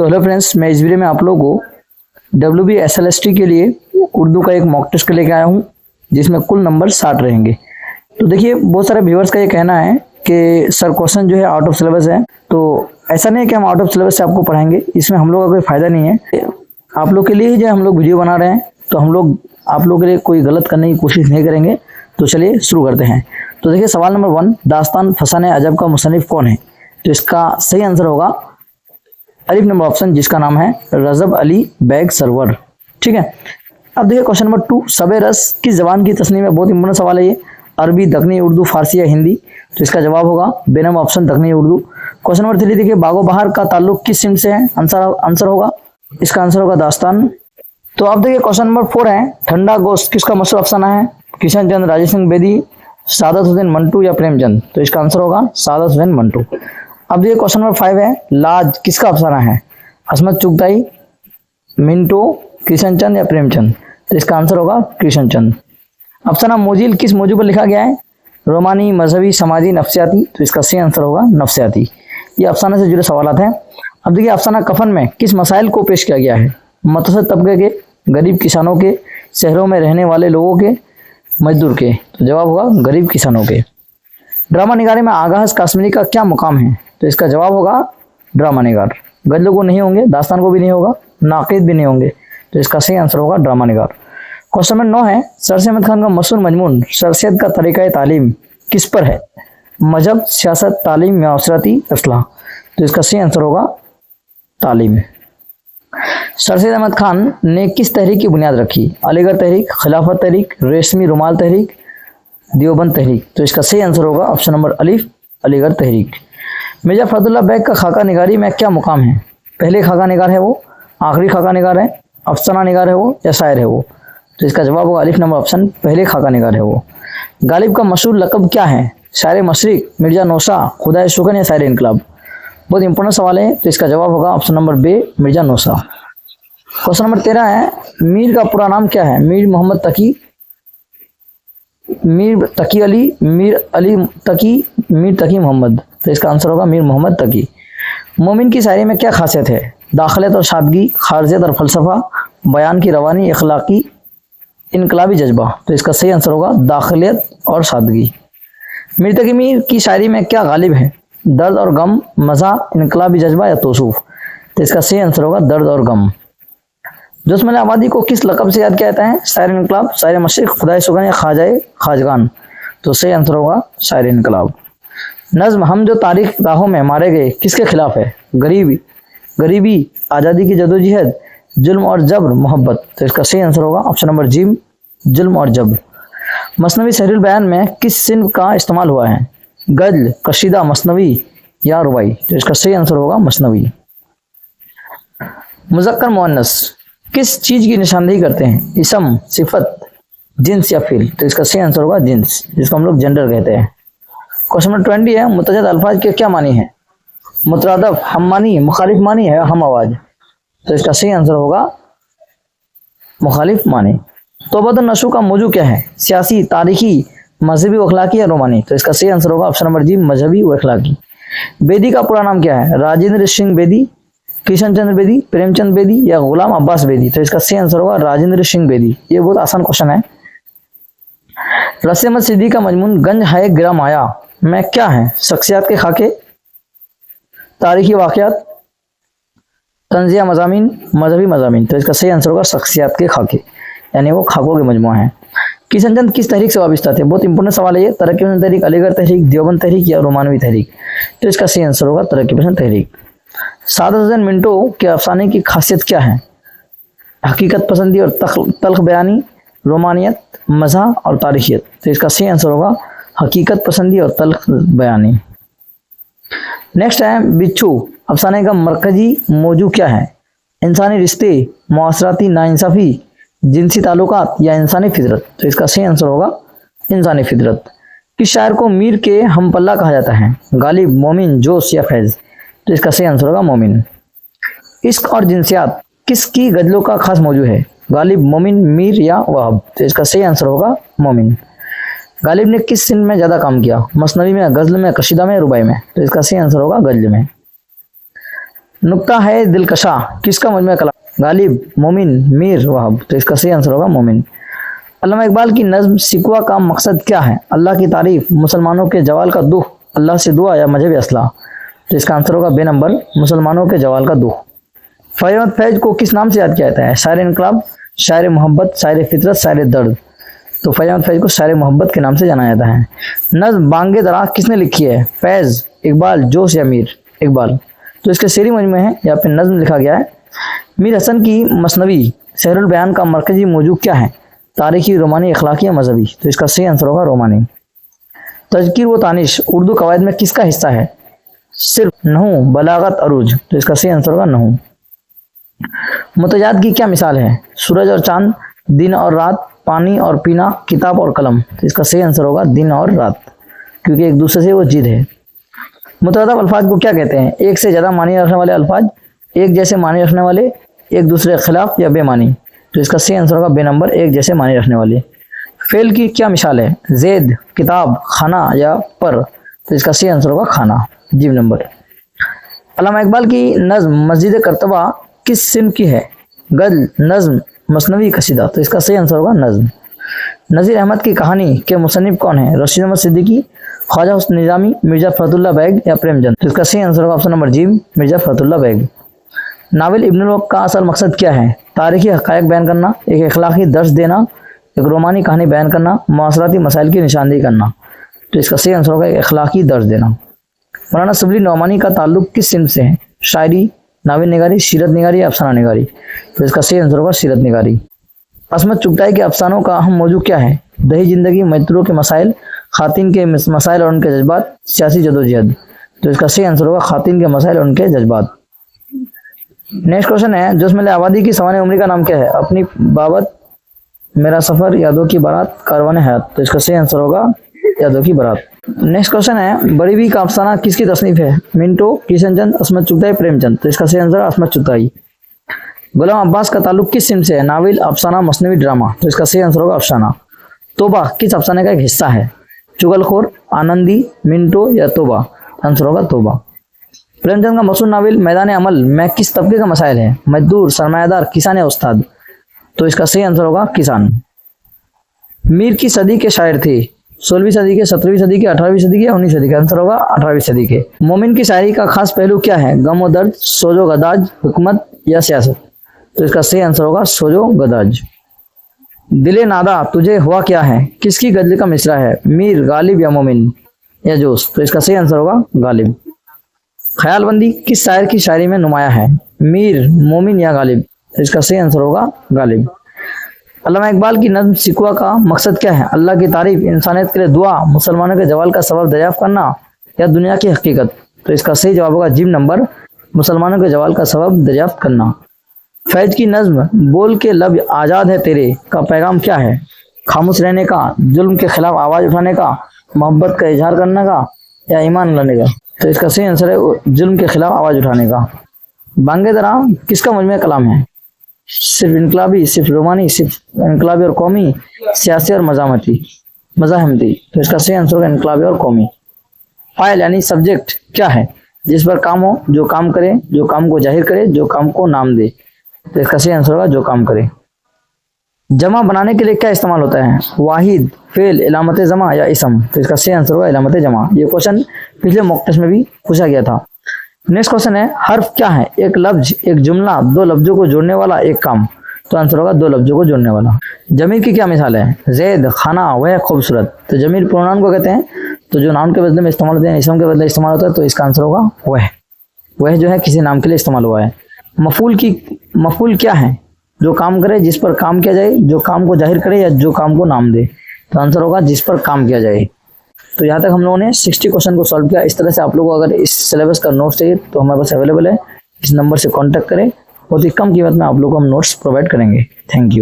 तो hello friends, मैं इस वीडियो में आप लोगों को WBSLST के लिए उर्दू का एक मॉक टेस्ट लेके आया हूँ, जिसमें कुल नंबर 60 रहेंगे। तो देखिए, बहुत सारे व्यूअर्स का ये कहना है कि सर क्वेश्चन जो है आउट ऑफ सिलेबस है। तो ऐसा नहीं है कि हम आउट ऑफ सिलेबस से आपको पढ़ाएंगे, इसमें हम लोग का कोई फ़ायदा नहीं है। आप लोग के लिए ही जो हम लोग वीडियो बना रहे हैं, तो हम लोग आप लोगों के लिए कोई गलत करने की कोशिश नहीं करेंगे। तो चलिए शुरू करते हैं। तो देखिए, सवाल नंबर 1, दास्तान फसाने अजब का मुसन्निफ कौन है? तो इसका सही आंसर होगा अलिफ नंबर ऑप्शन, जिसका नाम है रजब अली बैग सरवर। ठीक है। अब देखिए क्वेश्चन नंबर 2, सबे रस किस जबान की तस्नीम है? बहुत इंपॉर्टेंट सवाल है ये। अरबी, दक्कनी उर्दू, फारसी या हिंदी? तो इसका जवाब होगा बे number option, Dakhni Urdu. Question number 3 देखिए, बागो बहार का ताल्लुक किस सिंध से है? आंसर होगा, इसका आंसर होगा दास्तान। तो अब देखिए क्वेश्चन नंबर 4 है, ठंडा गोश्त किसका मशहूर अफसाना है? किशन चंद, राजेश सिंह बेदी, सादत हुसैन मंटू या प्रेमचंद? तो इसका आंसर होगा सादत हुसैन मंटू। अब देखिए क्वेश्चन नंबर 5 है, लाज किसका अफसाना है? असमत चुगताई, मिंटो, किशन चंद या प्रेमचंद? तो इसका आंसर होगा किशन चंद। अफसाना मोजिल किस मौजू पर लिखा गया है? रोमानी, मजहबी, समाजी, नफ्सियाती? तो इसका सही आंसर होगा नफ्सियाती। ये अफसाना से जुड़े सवाल हैं। अब देखिए, अफसाना कफन में किस मसाइल को पेश किया गया है? मुतवस्सित तबके के, गरीब किसानों के, शहरों में रहने वाले लोगों के, मजदूर के? तो जवाब होगा गरीब किसानों के। ड्रामा निगारी में आगाज काश्मीरी का क्या मुकाम है? तो इसका जवाब होगा ड्रामा निगार। गजलों को नहीं होंगे, दास्तान को भी नहीं होगा, नाक़िद भी नहीं होंगे। तो इसका सही आंसर होगा ड्रामा निगार। क्वेश्चन नंबर 9 है, सर सैयद खान का मशहूर मजमून शख्सियत का तरीक़ा तालीम किस पर है? मजहब, सियासत, तालीम या असराती असलाह? तो इसका सही आंसर होगा तालीम। सर सैयद अहमद खान ने किस तहरीक की बुनियाद रखी? अलीगढ़ तहरीक, खिलाफत तहरीक, रेशमी रुमाल तहरीक, देवबंद तहरीक? तो इसका सही आंसर होगा ऑप्शन नंबर अलिफ, अलीगढ़ तहरीक। मिर्जा फजलुल्लाह बैग का खाका निगारी में क्या मुकाम है? पहले खाका निगार है वो, आखिरी खाका निगार है, अफसाना निगार है वो, या शायर है वो? तो इसका जवाब होगा अलिफ नंबर ऑप्शन, पहले खाका निगार है वो। गालिब का मशहूर लक़ब क्या है? शायर मशरिक, मिर्जा नौशा, खुदाए शुगन या शायर इनकलाब? बहुत इंपॉर्टेंट सवाल है। तो इसका जवाब होगा ऑप्शन नंबर बे, मिर्जा नौशा। क्वेश्चन नंबर 13 है, मीर का पूरा नाम क्या है? मीर मोहम्मद तकी, मीर तकी अली, मीर अली तकी, मीर तकी मोहम्मद? तो इसका आंसर होगा मीर मोहम्मद तकी। मोमिन की शायरी में क्या खासियत है? दाखिलत और सादगी, खारजियत और फलसफा, बयान की रवानी, अखलाकी, इनकलाबी जज्बा? तो इसका सही आंसर होगा दाखिलियत और सादगी। मीर तकी मीर की शायरी में क्या गालिब है? दर्द और गम, मज़ा, इनकलाबी जज्बा या तौसूफ? तो इसका सही आंसर होगा दर्द और गम। जोस्मल आबादी को किस लक़ब से याद किया जाता है? शायर इनकलाब, शायर मशरिक, खुदाए सुगन या ख्वाजाए खाजगान? तो सही आंसर होगा शायर इनकलाब। नज़्म हम जो तारीख राहों में मारे गए किसके खिलाफ है? गरीबी, आज़ादी की जदोजहद, जुल्म और जबर, मोहब्बत? तो इसका सही आंसर होगा ऑप्शन नंबर जी, जुल्म और जबर। मसनवी सहरुल बयान में किस सिन्फ का इस्तेमाल हुआ है? गज़ल, कशीदा, मसनवी या रुबाई? तो इसका सही आंसर होगा मसनवी। मुज़क्कर मुअन्नस किस चीज़ की निशानदेही करते हैं? इसम, सिफत, जिन्स या फ़िल? तो इसका सही आंसर होगा जिन्स, जिसको हम लोग जेंडर कहते हैं। क्वेश्चन नंबर 20 है, मुतअद्दिद अल्फाज के क्या मानी है? मुतरादफ, हम मानी, मुखालिफ मानी है, हम आवाज? तो इसका सही आंसर होगा मुखालिफ मानी। तौबतुन नशु का मौजू क्या है? सियासी, तारीखी, मजहबी व अखलाकी या रोमानी? तो इसका सही आंसर होगा ऑप्शन नंबर जी, मजहबी व अखलाकी। बेदी का पूरा नाम क्या है? राजेंद्र सिंह बेदी, किशन चंद्र बेदी, प्रेमचंद बेदी या गुलाम अब्बास बेदी? तो इसका सही आंसर होगा राजेंद्र सिंह बेदी। ये बहुत आसान क्वेश्चन है। रस्से अहमद सिद्दीकी का मजमून गंज है गिरा माया में क्या है? शख्सियात के खाके, तारीखी वाक़यात, तंज़िया मज़ामीन, मजहबी मज़ामीन? तो इसका सही आंसर होगा शख्सियात के खाके, यानी वो खाकों के मजमूआ है। किशन चंद किस तहरीक से वाबस्ता थे? बहुत इंपॉर्टेंट सवाल है ये। तरक्की पसंद तहरीक, अलीगढ़ तहरीक, देवबंद तहरीक या रोमानवी तहरीक? तो इसका सही आंसर होगा तरक्की पसंद तहरीक। सादत हुसैन मिंटो के अफसाने की खासियत क्या है? हकीकत पसंदी और तल्ख बयानी, रोमानियत, मज़ा और तारीखियत? तो इसका सही आंसर होगा हकीकत पसंदी और तल्ख बयानी। नेक्स्ट है, बिच्छू अफसाने का मरकजी मौजू क्या है? इंसानी रिश्ते, मुआशराती नाइंसाफ़ी, जिनसी ताल्लुकात या इंसानी फितरत? तो इसका सही आंसर होगा इंसानी फितरत। किस शायर को मीर के हम पल्ला कहा जाता है? गालिब, मोमिन, जोश या फैज़? तो इसका सही आंसर होगा मोमिन। इश्क और जिनसियात किसकी गजलों का खास मौजू है? गालिब, मोमिन, मीर या वहाब? तो इसका सही आंसर होगा मोमिन। गालिब ने किस सिंध में ज़्यादा काम किया? मसनवी में, गज़ल में, कशीदा में, रुबाई में? तो इसका सही आंसर होगा गज़ल में। नुक्ता है दिलकशा किसका मजमूआ कलाम? गालिब, मोमिन, मीर, वहाब। तो इसका सही आंसर होगा मोमिन। अल्लामा इकबाल की नज्म सिकवा का मकसद क्या है? अल्लाह की तारीफ, मुसलमानों के जवाल का दुख, अल्लाह से दुआ या मजहबी असलाह। तो इसका आंसर होगा बे नंबर, मुसलमानों के जवाल का दुख। फैज़ अहमद फैज़ को किस नाम से याद किया जाता है? शायर इनकलाब, शायर मोहब्बत, शायर फितरत, शायर दर्द। तो फैज़ अहमद फैज़ को शायर मोहब्बत के नाम से जाना जाता है। नज्म बांगे दरा किसने लिखी है? फैज़, इकबाल, जोश या मीर? इकबाल। तो इसके शेरी मजमूए हैं, यहाँ पे नज्म लिखा गया है। मीर हसन की मसनवी सहरुल बयान का मरकजी मौजू क्या है? तारीखी, रोमानी, अखलाकी या मजहबी? तो इसका सही आंसर होगा रोमानी। तज़किर व तानिश उर्दू कवायद में किसका हिस्सा है? सिर्फ, नहू, बलागत, अरूज। तो इसका सही आंसर होगा नहू। मुतजाद की क्या मिसाल है? सूरज और चांद, दिन और रात, पानी और पीना, किताब और कलम। तो इसका सही आंसर होगा दिन और रात, क्योंकि एक दूसरे से वो जिद है। मुतरादफ अल्फाज को क्या कहते हैं? एक से ज़्यादा मानी रखने वाले अल्फाज, एक जैसे मानी रखने वाले, एक दूसरे के खिलाफ या बेमानी। तो इसका सही आंसर होगा बे नंबर, एक जैसे मानी रखने वाले। फेल की क्या मिसाल है? जैद, किताब, खाना या पर। तो इसका सही आंसर होगा खाना, जीव नंबर। अल्लामा इकबाल की नज्म मस्जिद करतबा किस सिम की है? गज़ल, नज्म, मसनवी, कसीदा। तो इसका सही आंसर होगा नज्म। नज़ीर अहमद की कहानी के मुसन्निफ कौन है? रशीद अहमद सिद्दीकी, ख्वाजा हुस्न निज़ामी, मिर्ज़ा फ़खरुल्लाह बेग या प्रेमचंद? तो इसका सही आंसर होगा ऑप्शन नंबर जी, मिर्ज़ा फ़खरुल्लाह बेग। नावल इब्नुल वक्त का असल मकसद क्या है? तारीखी हक़ाइक़ बयान करना, एक अखलाकी दर्स देना, एक रोमानी कहानी बयान करना, मुआसराती मसाइल की निशानदेही करना। तो इसका सही आंसर होगा एक अखलाकी दर्स देना। मौलाना सबली नौमानी का ताल्लुक किस सिम से है? शायरी, नावल निगारी, सीरत निगारी या अफसाना निगारी? तो इसका सही आंसर होगा सीरत निगारी। असमत चुगताई के अफसानों का अहम मौजू क्या है? दही जिंदगी, मजदूरों के मसाइल, खातिन के मसाइल और उनके जज्बात, सियासी जदोजहद। तो इसका सही आंसर होगा खातिन के मसाइल और उनके जज्बात। नेक्स्ट क्वेश्चन है, जोशमिल आबादी की सवाने उम्री का नाम क्या है? अपनी बाबत, मेरा सफर, यादों की बारात, कारवान हयात। तो इसका सही आंसर होगा यादों की बारात। नेक्स्ट क्वेश्चन है, बड़ी बी का अफसाना किसकी तसनीफ है? मिंटो, किशनचंद, असमत चुगताई, प्रेमचंद। तो इसका सही आंसर है असमत चुगताई। गुलाम अब्बास का ताल्लुक किस सिम से है? नावल, अफसाना, मसनवी, ड्रामा। तो इसका सही आंसर होगा अफसाना। तोबा किस अफसाने का एक हिस्सा है? चुगलखोर, आनंदी, मिंटो या तोबा? आंसर होगा तोबा। प्रेमचंद का मशहूर नावल मैदान अमल में किस तबके का मसाइल है? मजदूर, सरमायादार, किसान या उस्ताद? तो इसका सही आंसर होगा किसान। मीर की सदी के शायर थे? 16वीं सदी के, 17वीं सदी के, 18वीं सदी के या 19वीं सदी के? आंसर होगा 18वीं सदी के। मोमिन की शायरी का खास पहलू क्या है? गम और दर्द, सोजो गदाज, हुकूमत या सियासत? तो इसका सही आंसर होगा सोजो गदाज। दिले नादा तुझे हुआ क्या है किसकी गजल का मिसरा है? मीर, गालिब या मोमिन या जोश? तो इसका सही आंसर होगा गालिब। ख्यालबंदी किस शायर की शायरी में नुमाया है? मीर, मोमिन या गालिब? तो इसका सही आंसर होगा गालिब। अल्लामा इकबाल की नज्म सिकवा का मकसद क्या है? अल्लाह की तारीफ, इंसानियत के लिए दुआ, मुसलमानों के जवाल का सबब दरियाफ्त करना या दुनिया की हकीकत? तो इसका सही जवाब होगा जीव नंबर, मुसलमानों के जवाल का सबब दरियाफ्त करना। फैज की नज्म बोल के लब आज़ाद है तेरे का पैगाम क्या है? खामोश रहने का, जुल्म के खिलाफ आवाज़ उठाने का, मोहब्बत का इजहार करने का या ईमान लाने का? तो इसका सही आंसर है जुल्म के खिलाफ आवाज़ उठाने का। बांगे दरा किसका मजमूआ कलाम है? सिर्फ इनकलाबी, सिर्फ रोमानी, सिर्फ इनकलाबी और कौमी, सियासी और मज़ाहमती? तो इसका सही आंसर होगा इनकलाबी और कौमी। फाइल यानी सब्जेक्ट क्या है? जिस पर काम हो, जो काम करे, जो काम को जाहिर करे, जो काम को नाम दे? तो इसका सही आंसर होगा जो काम करे। जमा बनाने के लिए क्या इस्तेमाल होता है? वाहिद, फेल, इलामत जमा या इसम? तो इसका सही आंसर होगा इलामत जमा। ये क्वेश्चन पिछले मॉक टेस्ट में भी पूछा गया था। नेक्स्ट क्वेश्चन है, हर्फ क्या है? एक लफ्ज, एक जुमला, दो लफ्जों को जोड़ने वाला, एक काम? तो आंसर होगा दो लफ्जों को जोड़ने वाला। जमीर की क्या मिसाल है? जैद, खाना, वह, खूबसूरत? तो जमीर प्रोनाउन को कहते हैं, तो जो नाउन के बदले में इस्तेमाल होते हैं, इसम के बदले इस्तेमाल होता है, तो इसका आंसर होगा वह जो है किसी नाम के लिए इस्तेमाल हुआ है। मफूल क्या है? जो काम करे, जिस पर काम किया जाए, जो काम को जाहिर करे या जो काम को नाम दे? तो आंसर होगा जिस पर काम किया जाए। तो यहाँ तक हम लोगों ने 60 क्वेश्चन को सॉल्व किया। इस तरह से आप लोगों को अगर इस सिलेबस का नोट्स चाहिए तो हमारे पास अवेलेबल है, इस नंबर से कांटेक्ट करें, बहुत ही कम कीमत में आप लोगों को हम नोट्स प्रोवाइड करेंगे। Thank you.